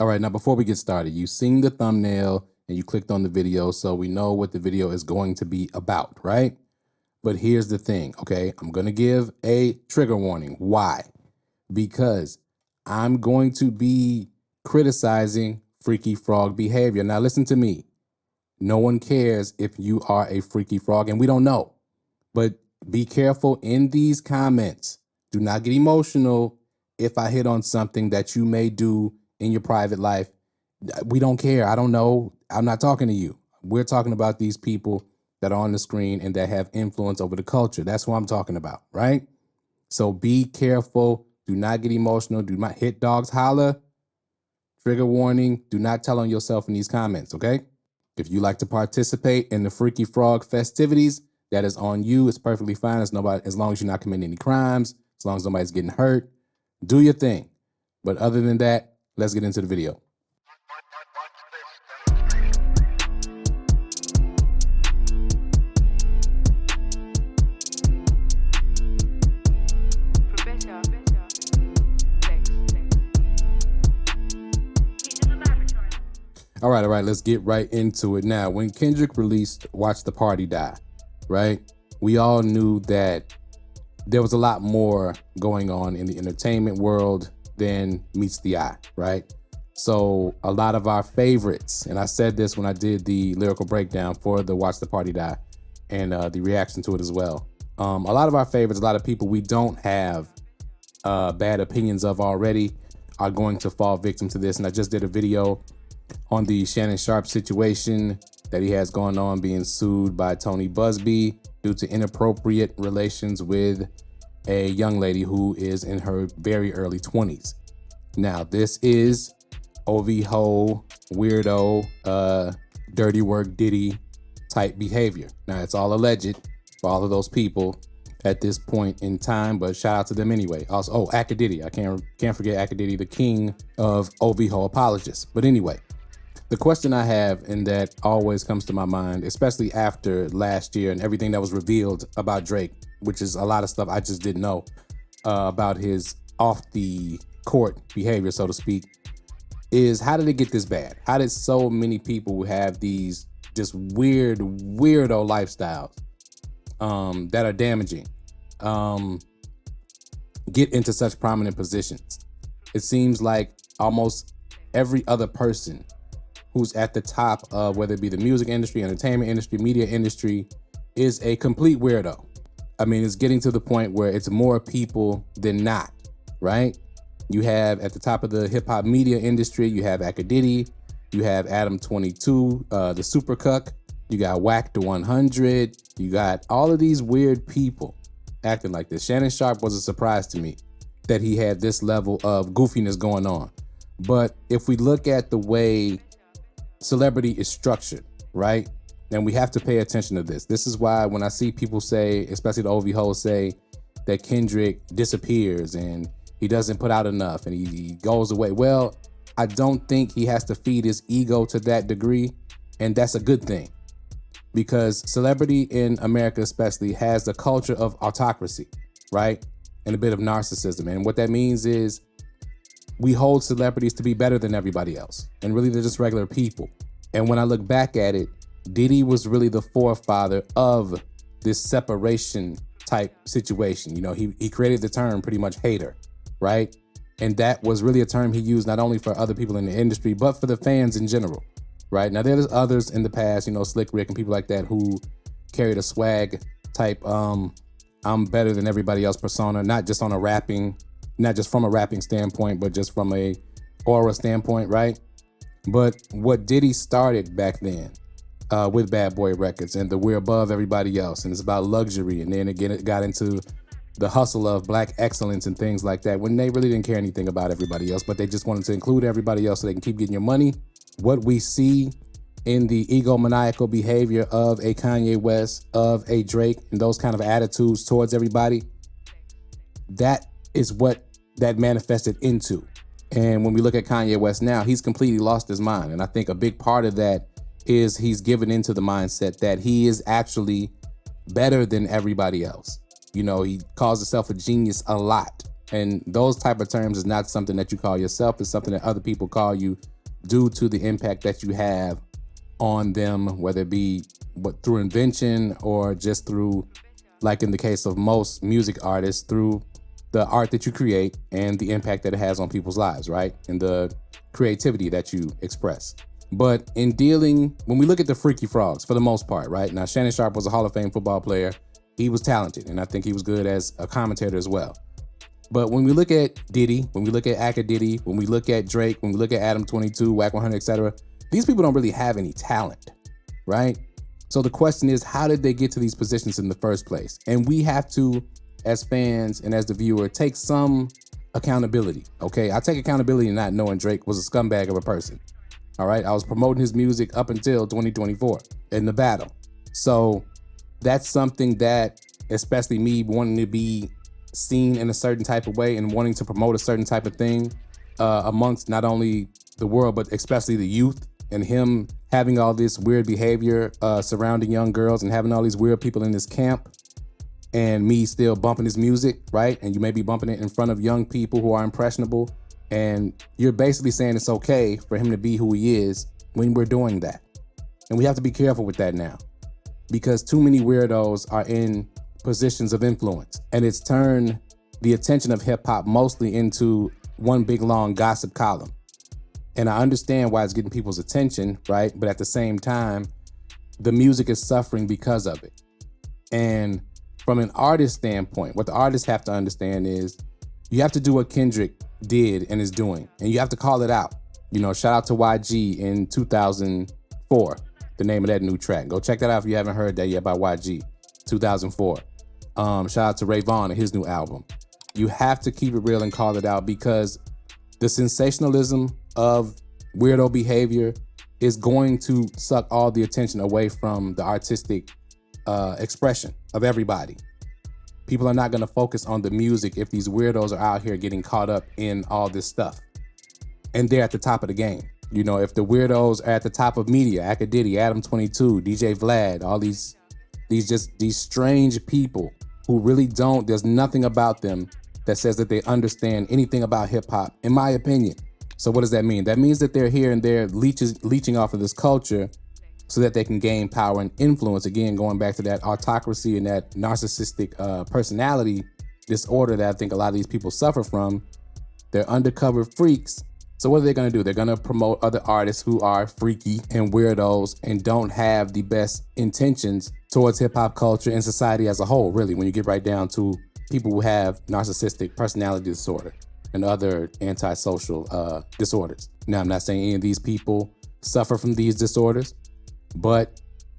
All right, now before we get started, you've seen the thumbnail and you clicked on the video, so we know what the video is going to be about, right? But here's the thing, okay? I'm gonna give a trigger warning. Why? Because I'm going to be criticizing freaky frog behavior. Now listen to me. No one cares if you are a freaky frog, and we don't know. But be careful in these comments. Do not get emotional if I hit on something that you may do in your private life. We don't care. I don't know. I'm not talking to you. We're talking about these people that are on the screen and that have influence over the culture. That's what I'm talking about, right? So be careful. Do not get emotional. Do not hit dogs holler. Trigger warning. Do not tell on yourself in these comments, okay? If you like to participate in the Freaky Frog festivities, that is on you. It's perfectly fine. As long as you're not committing any crimes, as long as nobody's getting hurt, do your thing. But other than that, let's get into the video. All right, let's get right into it now. When Kendrick released Watch the Party Die, right? We all knew that there was a lot more going on in the entertainment world than meets the eye, right? So a lot of our favorites, and I said this when I did the lyrical breakdown for the Watch the Party Die and the reaction to it as well. A lot of our favorites, a lot of people we don't have bad opinions of already are going to fall victim to this. And I just did a video on the Sharpe situation that he has going on, being sued by Tony Busby due to inappropriate relations with a young lady who is in her very early 20s. Now, this is OV-ho, weirdo, dirty work Diddy type behavior. Now, it's all alleged for all of those people at this point in time, but shout out to them anyway. Also, akademiks. I can't forget akademiks, the king of OV-ho apologists. But anyway, the question I have, and that always comes to my mind, especially after last year and everything that was revealed about Drake, which is a lot of stuff I just didn't know about his off the court behavior, so to speak, is how did it get this bad? How did so many people have these just weirdo lifestyles that are damaging get into such prominent positions? It seems like almost every other person who's at the top of whether it be the music industry, entertainment industry, media industry, is a complete weirdo. I mean, it's getting to the point where it's more people than not, right? You have at the top of the hip hop media industry, you have akademiks, you have Adam 22, the super cuck, you got Wack the 100, you got all of these weird people acting like this. Shannon Sharpe was a surprise to me that he had this level of goofiness going on. But if we look at the way celebrity is structured, right? And we have to pay attention to this. This is why when I see people say, especially the OV-ho say that Kendrick disappears and he doesn't put out enough and he goes away. Well, I don't think he has to feed his ego to that degree. And that's a good thing, because celebrity in America especially has the culture of autocracy, right? And a bit of narcissism. And what that means is we hold celebrities to be better than everybody else. And really, they're just regular people. And when I look back at it, Diddy was really the forefather of this separation type situation. You know, he created the term pretty much hater, right? And that was really a term he used not only for other people in the industry, but for the fans in general, right? Now, there's others in the past, you know, Slick Rick and people like that who carried a swag type, I'm better than everybody else persona, not just from a rapping standpoint, but just from a aura standpoint, right? But what Diddy started back then with Bad Boy Records and the we're above everybody else, and it's about luxury, and then again it got into the hustle of black excellence and things like that, when they really didn't care anything about everybody else, but they just wanted to include everybody else so they can keep getting your money. What we see in the egomaniacal behavior of a Kanye West, of a Drake, and those kind of attitudes towards everybody, that is what that manifested into. And when we look at Kanye West now, he's completely lost his mind. And I think a big part of that is he's given into the mindset that he is actually better than everybody else. You know, he calls himself a genius a lot. And those type of terms is not something that you call yourself. It's something that other people call you due to the impact that you have on them, whether it be through invention or just through, like in the case of most music artists, through the art that you create and the impact that it has on people's lives, right? And the creativity that you express. But in dealing, when we look at the Freaky Frogs, for the most part, right? Now, Shannon Sharpe was a Hall of Fame football player. He was talented, and I think he was good as a commentator as well. But when we look at Diddy, when we look at Akademiks, when we look at Drake, when we look at Adam 22, Wack 100, etc., these people don't really have any talent, right? So the question is, how did they get to these positions in the first place? And we have to, as fans and as the viewer, take some accountability, okay? I take accountability in not knowing Drake was a scumbag of a person, all right? I was promoting his music up until 2024 in the battle. So that's something that, especially me wanting to be seen in a certain type of way and wanting to promote a certain type of thing amongst not only the world, but especially the youth, and him having all this weird behavior surrounding young girls and having all these weird people in his camp, and me still bumping his music, right? And you may be bumping it in front of young people who are impressionable, and you're basically saying it's okay for him to be who he is when we're doing that. And we have to be careful with that now, because too many weirdos are in positions of influence, and it's turned the attention of hip hop mostly into one big long gossip column. And I understand why it's getting people's attention, right? But at the same time, the music is suffering because of it. And from an artist standpoint, what the artists have to understand is you have to do what Kendrick did and is doing, and you have to call it out. You know, shout out to YG in 2004, the name of that new track. Go check that out if you haven't heard that yet by YG, 2004. Shout out to Ray Vaughn and his new album. You have to keep it real and call it out, because the sensationalism of weirdo behavior is going to suck all the attention away from the artistic expression of everybody. People are not going to focus on the music if these weirdos are out here getting caught up in all this stuff. And they're at the top of the game. You know, if the weirdos are at the top of media, Akademiks, Adam 22, DJ Vlad, all these strange people who really don't, there's nothing about them that says that they understand anything about hip hop, in my opinion. So what does that mean? That means that they're here and they're leeching off of this culture so that they can gain power and influence. Again, going back to that autocracy and that narcissistic personality disorder that I think a lot of these people suffer from. They're undercover freaks. So what are they gonna do? They're gonna promote other artists who are freaky and weirdos and don't have the best intentions towards hip hop culture and society as a whole, really, when you get right down to people who have narcissistic personality disorder and other antisocial disorders. Now, I'm not saying any of these people suffer from these disorders,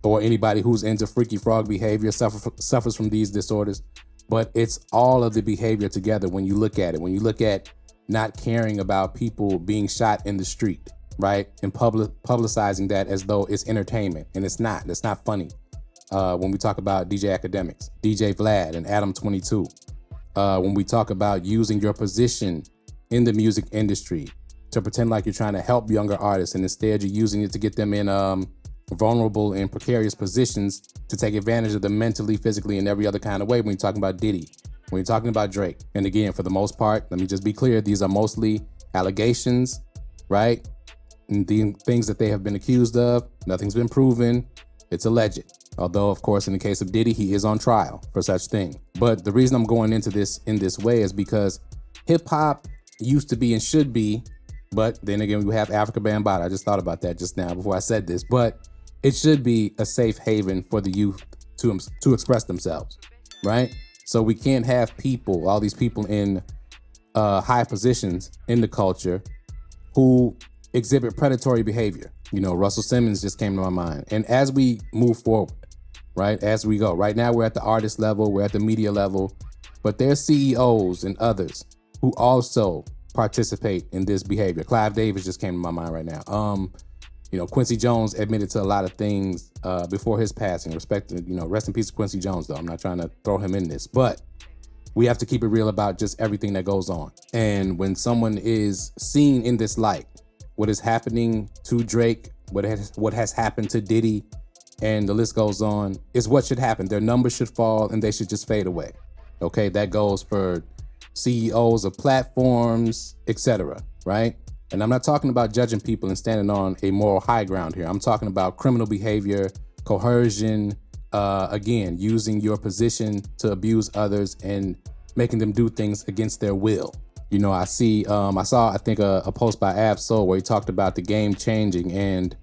or anybody who's into freaky frog behavior suffers from these disorders, but it's all of the behavior together when you look at it. When you look at not caring about people being shot in the street, right? And publicizing that as though it's entertainment, and it's not. It's not funny. When we talk about DJ Akademiks, DJ Vlad, and Adam 22. When we talk about using your position in the music industry to pretend like you're trying to help younger artists, and instead you're using it to get them in vulnerable and precarious positions to take advantage of them mentally, physically, and every other kind of way. When you're talking about Diddy, when you're talking about Drake. And again, for the most part, let me just be clear, these are mostly allegations, right? And the things that they have been accused of, nothing's been proven. It's alleged. Although, of course, in the case of Diddy, he is on trial for such thing. But the reason I'm going into this in this way is because hip hop used to be and should be, but then again, we have Africa Bambaataa. I just thought about that just now before I said this, but it should be a safe haven for the youth to express themselves, right? So we can't have people, all these people in high positions in the culture who exhibit predatory behavior. You know, Russell Simmons just came to my mind. And as we move forward, right, as we go, right now we're at the artist level, we're at the media level, but there's CEOs and others who also participate in this behavior. Clive Davis just came to my mind right now. You know, Quincy Jones admitted to a lot of things before his passing. Rest in peace to Quincy Jones, though. I'm not trying to throw him in this, but we have to keep it real about just everything that goes on. And when someone is seen in this light, what is happening to Drake, what has happened to Diddy, and the list goes on, is what should happen. Their numbers should fall and they should just fade away. Okay, that goes for CEOs of platforms, etc., right? And I'm not talking about judging people and standing on a moral high ground here. I'm talking about criminal behavior, coercion, again, using your position to abuse others and making them do things against their will. You know, I saw, I think a post by Ab-Soul where he talked about the game changing and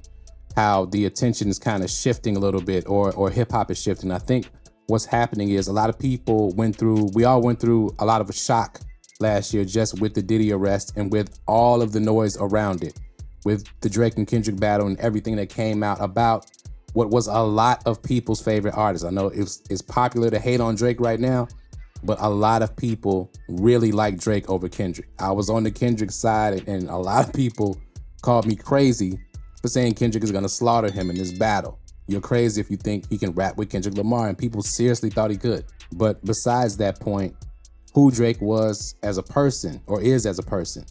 how the attention is kind of shifting a little bit, or hip hop is shifting. I think what's happening is a lot of people we all went through a lot of a shock last year just with the Diddy arrest and with all of the noise around it, with the Drake and Kendrick battle and everything that came out about what was a lot of people's favorite artists. I know it's popular to hate on Drake right now, but a lot of people really like Drake over Kendrick. I was on the Kendrick side, and a lot of people called me crazy for saying Kendrick is gonna slaughter him in this battle. You're crazy if you think he can rap with Kendrick Lamar, and people seriously thought he could. But besides that point, who Drake was as a person, or is as a person,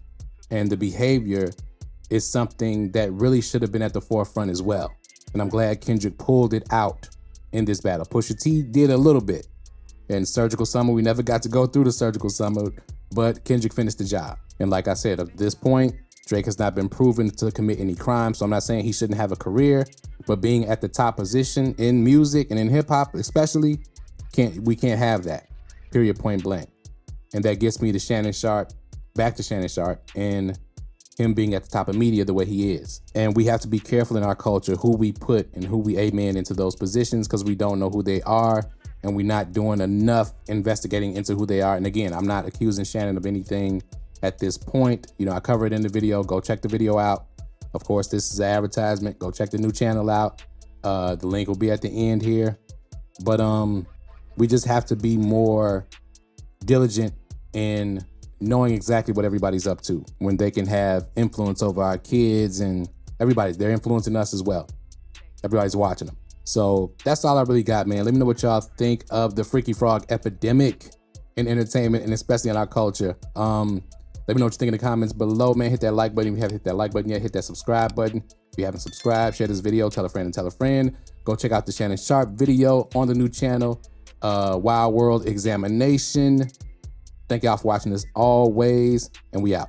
and the behavior is something that really should have been at the forefront as well. And I'm glad Kendrick pulled it out in this battle. Pusha T did a little bit. And Surgical Summer, we never got to go through the Surgical Summer, but Kendrick finished the job. And like I said, at this point, Drake has not been proven to commit any crime, so I'm not saying he shouldn't have a career, but being at the top position in music and in hip hop especially, we can't have that, period, point blank. And that gets me to back to Shannon Sharpe, and him being at the top of media the way he is. And we have to be careful in our culture who we put and who we amen into those positions, because we don't know who they are, and we're not doing enough investigating into who they are. And again, I'm not accusing Shannon of anything at this point. You know, I covered it in the video. Go check the video out. Of course, this is an advertisement. Go check the new channel out. The link will be at the end here. But we just have to be more diligent in knowing exactly what everybody's up to when they can have influence over our kids, and they're influencing us as well. Everybody's watching them. So that's all I really got, man. Let me know what y'all think of the Freaky Frog epidemic in entertainment, and especially in our culture. Let me know what you think in the comments below, man. Hit that like button if you haven't hit that like button yet. Hit that subscribe button if you haven't subscribed. Share this video, tell a friend and tell a friend. Go check out the Shannon Sharpe video on the new channel, Wild World X-amination. Thank y'all for watching as always, and we out.